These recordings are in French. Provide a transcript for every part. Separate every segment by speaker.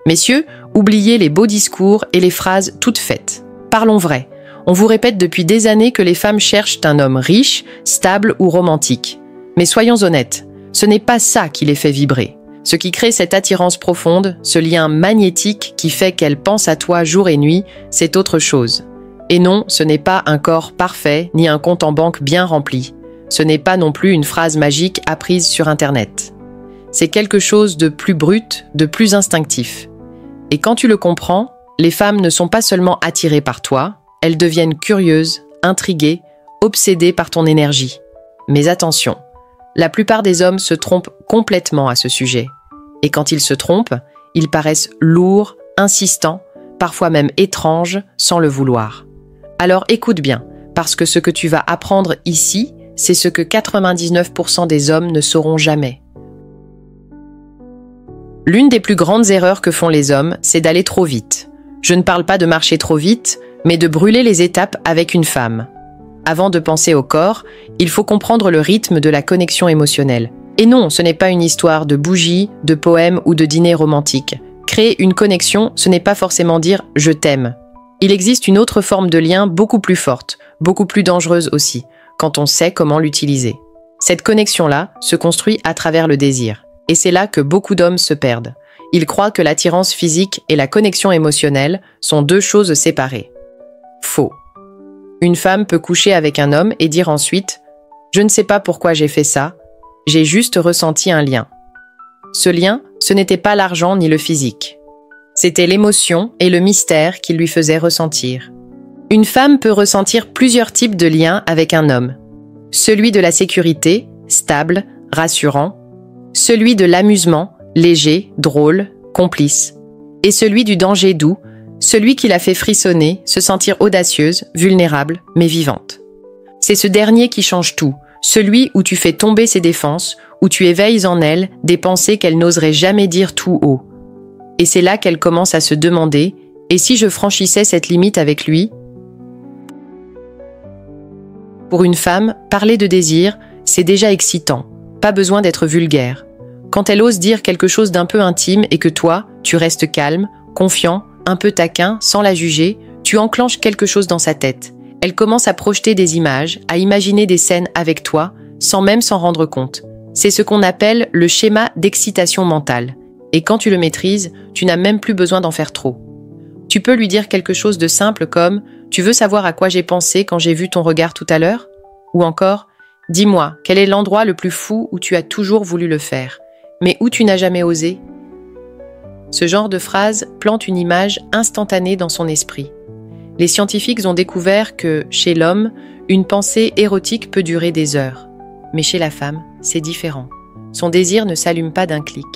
Speaker 1: Messieurs, oubliez les beaux discours et les phrases toutes faites. Parlons vrai. On vous répète depuis des années que les femmes cherchent un homme riche, stable ou romantique. Mais soyons honnêtes, ce n'est pas ça qui les fait vibrer. Ce qui crée cette attirance profonde, ce lien magnétique qui fait qu'elles pensent à toi jour et nuit, c'est autre chose. Et non, ce n'est pas un corps parfait, ni un compte en banque bien rempli. Ce n'est pas non plus une phrase magique apprise sur Internet. C'est quelque chose de plus brut, de plus instinctif. Et quand tu le comprends, les femmes ne sont pas seulement attirées par toi, elles deviennent curieuses, intriguées, obsédées par ton énergie. Mais attention, la plupart des hommes se trompent complètement à ce sujet. Et quand ils se trompent, ils paraissent lourds, insistants, parfois même étranges, sans le vouloir. Alors écoute bien, parce que ce que tu vas apprendre ici, c'est ce que 99% des hommes ne sauront jamais. L'une des plus grandes erreurs que font les hommes, c'est d'aller trop vite. Je ne parle pas de marcher trop vite, mais de brûler les étapes avec une femme. Avant de penser au corps, il faut comprendre le rythme de la connexion émotionnelle. Et non, ce n'est pas une histoire de bougies, de poèmes ou de dîner romantique. Créer une connexion, ce n'est pas forcément dire « je t'aime ». Il existe une autre forme de lien beaucoup plus forte, beaucoup plus dangereuse aussi, quand on sait comment l'utiliser. Cette connexion-là se construit à travers le désir. Et c'est là que beaucoup d'hommes se perdent. Ils croient que l'attirance physique et la connexion émotionnelle sont deux choses séparées. Faux. Une femme peut coucher avec un homme et dire ensuite « Je ne sais pas pourquoi j'ai fait ça, j'ai juste ressenti un lien ». Ce lien, ce n'était pas l'argent ni le physique. C'était l'émotion et le mystère qu'il lui faisait ressentir. Une femme peut ressentir plusieurs types de liens avec un homme. Celui de la sécurité, stable, rassurant. Celui de l'amusement, léger, drôle, complice. Et celui du danger doux, celui qui la fait frissonner, se sentir audacieuse, vulnérable, mais vivante. C'est ce dernier qui change tout, celui où tu fais tomber ses défenses, où tu éveilles en elle des pensées qu'elle n'oserait jamais dire tout haut. Et c'est là qu'elle commence à se demander « Et si je franchissais cette limite avec lui ?» Pour une femme, parler de désir, c'est déjà excitant, pas besoin d'être vulgaire. Quand elle ose dire quelque chose d'un peu intime et que toi, tu restes calme, confiant, un peu taquin, sans la juger, tu enclenches quelque chose dans sa tête. Elle commence à projeter des images, à imaginer des scènes avec toi, sans même s'en rendre compte. C'est ce qu'on appelle le schéma d'excitation mentale. Et quand tu le maîtrises, tu n'as même plus besoin d'en faire trop. Tu peux lui dire quelque chose de simple comme « Tu veux savoir à quoi j'ai pensé quand j'ai vu ton regard tout à l'heure ?» Ou encore « Dis-moi, quel est l'endroit le plus fou où tu as toujours voulu le faire, mais où tu n'as jamais osé ?» Ce genre de phrase plante une image instantanée dans son esprit. Les scientifiques ont découvert que, chez l'homme, une pensée érotique peut durer des heures. Mais chez la femme, c'est différent. Son désir ne s'allume pas d'un clic.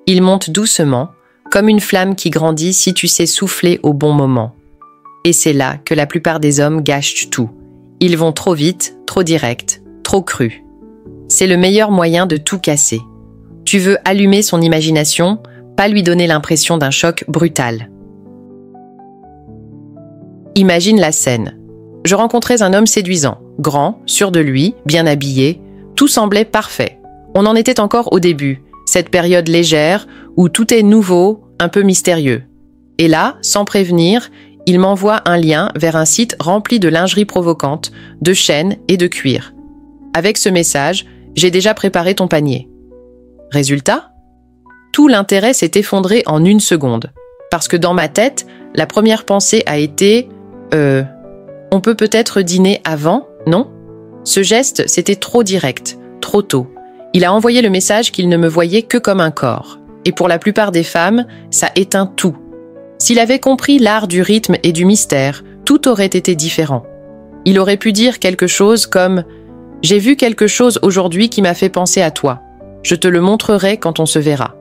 Speaker 1: Il monte doucement, comme une flamme qui grandit si tu sais souffler au bon moment. Et c'est là que la plupart des hommes gâchent tout. Ils vont trop vite, trop direct, trop cru. C'est le meilleur moyen de tout casser. Tu veux allumer son imagination, pas lui donner l'impression d'un choc brutal. Imagine la scène. Je rencontrais un homme séduisant, grand, sûr de lui, bien habillé, tout semblait parfait. On en était encore au début, cette période légère où tout est nouveau, un peu mystérieux. Et là, sans prévenir, il m'envoie un lien vers un site rempli de lingerie provocante, de chaînes et de cuir. Avec ce message, j'ai déjà préparé ton panier. Résultat ? Tout l'intérêt s'est effondré en une seconde. Parce que dans ma tête, la première pensée a été « On peut peut-être dîner avant, non ?» Ce geste, c'était trop direct, trop tôt. Il a envoyé le message qu'il ne me voyait que comme un corps. Et pour la plupart des femmes, ça éteint tout. S'il avait compris l'art du rythme et du mystère, tout aurait été différent. Il aurait pu dire quelque chose comme « J'ai vu quelque chose aujourd'hui qui m'a fait penser à toi. Je te le montrerai quand on se verra. »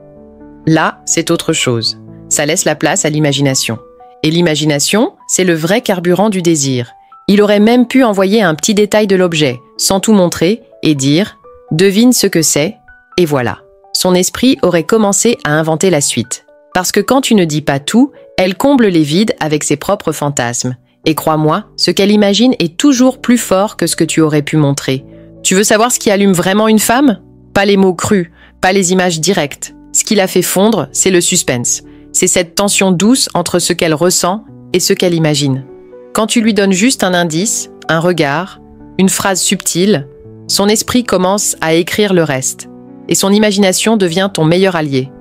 Speaker 1: Là, c'est autre chose. Ça laisse la place à l'imagination. Et l'imagination, c'est le vrai carburant du désir. Il aurait même pu envoyer un petit détail de l'objet, sans tout montrer, et dire « Devine ce que c'est », et voilà. Son esprit aurait commencé à inventer la suite. Parce que quand tu ne dis pas tout, elle comble les vides avec ses propres fantasmes. Et crois-moi, ce qu'elle imagine est toujours plus fort que ce que tu aurais pu montrer. Tu veux savoir ce qui allume vraiment une femme ? Pas les mots crus, pas les images directes. Ce qui la fait fondre, c'est le suspense. c'est cette tension douce entre ce qu'elle ressent et ce qu'elle imagine. Quand tu lui donnes juste un indice, un regard, une phrase subtile, son esprit commence à écrire le reste, et son imagination devient ton meilleur allié.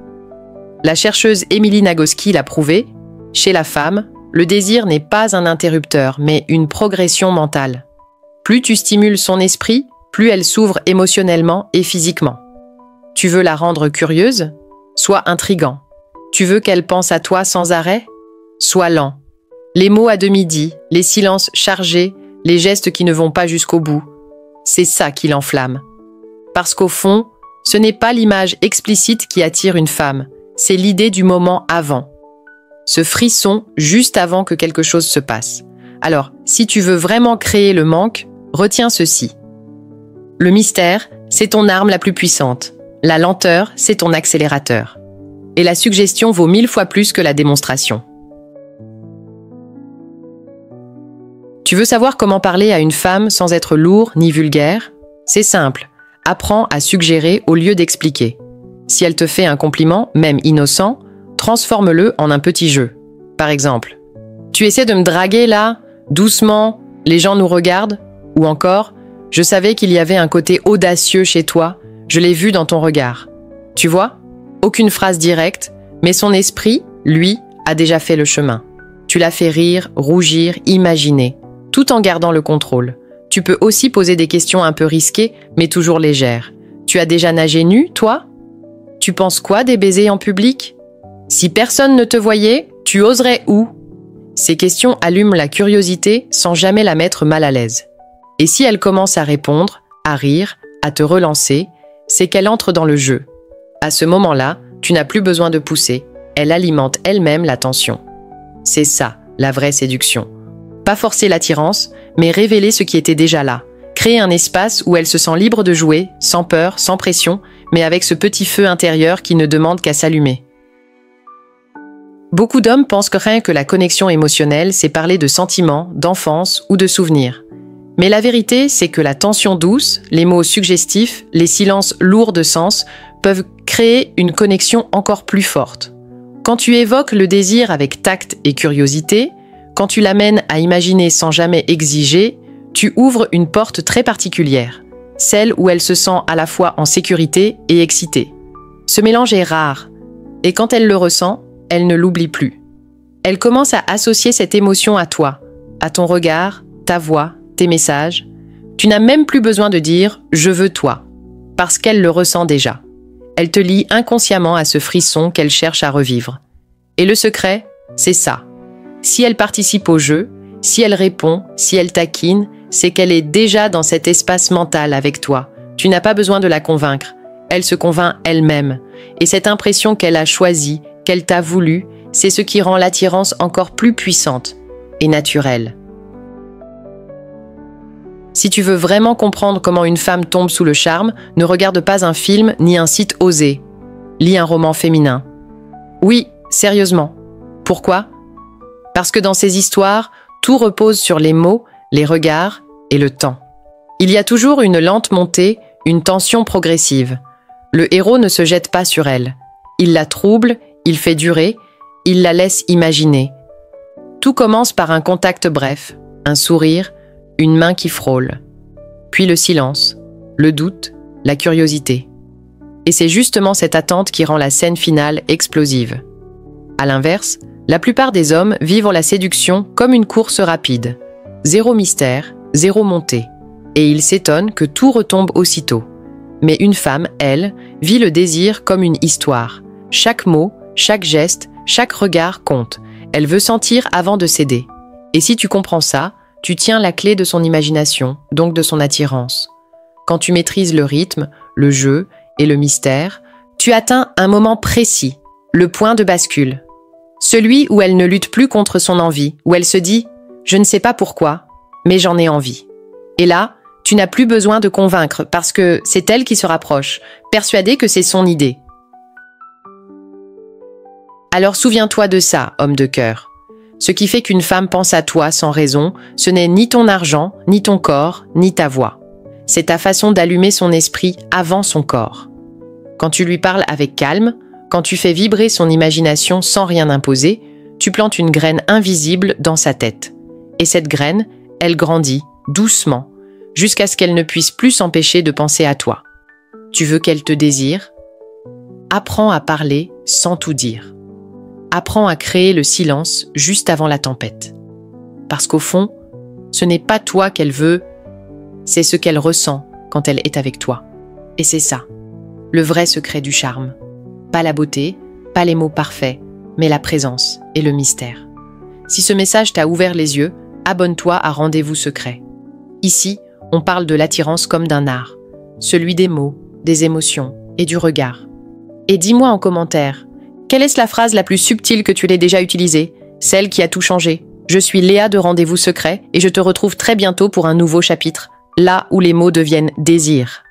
Speaker 1: La chercheuse Emily Nagoski l'a prouvé, chez la femme, le désir n'est pas un interrupteur, mais une progression mentale. Plus tu stimules son esprit, plus elle s'ouvre émotionnellement et physiquement. Tu veux la rendre curieuse? Sois intrigant. Tu veux qu'elle pense à toi sans arrêt? Sois lent. Les mots à demi dits, les silences chargés, les gestes qui ne vont pas jusqu'au bout. C'est ça qui l'enflamme. Parce qu'au fond, ce n'est pas l'image explicite qui attire une femme, c'est l'idée du moment avant. Ce frisson juste avant que quelque chose se passe. Alors, si tu veux vraiment créer le manque, retiens ceci. Le mystère, c'est ton arme la plus puissante. La lenteur, c'est ton accélérateur. Et la suggestion vaut 1000 fois plus que la démonstration. Tu veux savoir comment parler à une femme sans être lourd ni vulgaire? C'est simple. Apprends à suggérer au lieu d'expliquer. Si elle te fait un compliment, même innocent, transforme-le en un petit jeu. Par exemple, tu essaies de me draguer là, doucement, les gens nous regardent, ou encore, je savais qu'il y avait un côté audacieux chez toi, je l'ai vu dans ton regard. Tu vois? Aucune phrase directe, mais son esprit, lui, a déjà fait le chemin. Tu l'as fait rire, rougir, imaginer, tout en gardant le contrôle. Tu peux aussi poser des questions un peu risquées, mais toujours légères. Tu as déjà nagé nu, toi? Tu penses quoi des baisers en public? Si personne ne te voyait, tu oserais où? Ces questions allument la curiosité sans jamais la mettre mal à l'aise. Et si elle commence à répondre, à rire, à te relancer, c'est qu'elle entre dans le jeu. À ce moment-là, tu n'as plus besoin de pousser. Elle alimente elle-même la tension. C'est ça, la vraie séduction. Pas forcer l'attirance, mais révéler ce qui était déjà là. Créer un espace où elle se sent libre de jouer, sans peur, sans pression, mais avec ce petit feu intérieur qui ne demande qu'à s'allumer. Beaucoup d'hommes pensent que rien que la connexion émotionnelle, c'est parler de sentiments, d'enfance ou de souvenirs. Mais la vérité, c'est que la tension douce, les mots suggestifs, les silences lourds de sens peuvent créer une connexion encore plus forte. Quand tu évoques le désir avec tact et curiosité, quand tu l'amènes à imaginer sans jamais exiger, tu ouvres une porte très particulière, celle où elle se sent à la fois en sécurité et excitée. Ce mélange est rare, et quand elle le ressent, elle ne l'oublie plus. Elle commence à associer cette émotion à toi, à ton regard, ta voix, tes messages. Tu n'as même plus besoin de dire « je veux toi », parce qu'elle le ressent déjà. Elle te lie inconsciemment à ce frisson qu'elle cherche à revivre. Et le secret, c'est ça. Si elle participe au jeu, si elle répond, si elle taquine, c'est qu'elle est déjà dans cet espace mental avec toi. Tu n'as pas besoin de la convaincre. Elle se convainc elle-même. Et cette impression qu'elle a choisie, qu'elle t'a voulu, c'est ce qui rend l'attirance encore plus puissante et naturelle. Si tu veux vraiment comprendre comment une femme tombe sous le charme, ne regarde pas un film ni un site osé. Lis un roman féminin. Oui, sérieusement. Pourquoi? Parce que dans ces histoires, tout repose sur les mots, les regards et le temps. Il y a toujours une lente montée, une tension progressive. Le héros ne se jette pas sur elle. Il la trouble, il fait durer, il la laisse imaginer. Tout commence par un contact bref, un sourire, une main qui frôle. Puis le silence, le doute, la curiosité. Et c'est justement cette attente qui rend la scène finale explosive. À l'inverse, la plupart des hommes vivent la séduction comme une course rapide. Zéro mystère, zéro montée. Et ils s'étonnent que tout retombe aussitôt. Mais une femme, elle, vit le désir comme une histoire. Chaque mot, chaque geste, chaque regard compte. Elle veut sentir avant de céder. Et si tu comprends ça, tu tiens la clé de son imagination, donc de son attirance. Quand tu maîtrises le rythme, le jeu et le mystère, tu atteins un moment précis, le point de bascule. Celui où elle ne lutte plus contre son envie, où elle se dit « je ne sais pas pourquoi, mais j'en ai envie ». Et là, tu n'as plus besoin de convaincre parce que c'est elle qui se rapproche, persuadée que c'est son idée. Alors souviens-toi de ça, homme de cœur. Ce qui fait qu'une femme pense à toi sans raison, ce n'est ni ton argent, ni ton corps, ni ta voix. C'est ta façon d'allumer son esprit avant son corps. Quand tu lui parles avec calme, Quand tu fais vibrer son imagination sans rien imposer, tu plantes une graine invisible dans sa tête. Et cette graine, elle grandit, doucement, jusqu'à ce qu'elle ne puisse plus s'empêcher de penser à toi. Tu veux qu'elle te désire? Apprends à parler sans tout dire. Apprends à créer le silence juste avant la tempête. Parce qu'au fond, ce n'est pas toi qu'elle veut, c'est ce qu'elle ressent quand elle est avec toi. Et c'est ça, le vrai secret du charme. Pas la beauté, pas les mots parfaits, mais la présence et le mystère. Si ce message t'a ouvert les yeux, abonne-toi à Rendez-vous Secret. Ici, on parle de l'attirance comme d'un art, celui des mots, des émotions et du regard. Et dis-moi en commentaire, quelle est la phrase la plus subtile que tu l'aies déjà utilisée, celle qui a tout changé? Je suis Léa de Rendez-vous Secret et je te retrouve très bientôt pour un nouveau chapitre, là où les mots deviennent désir.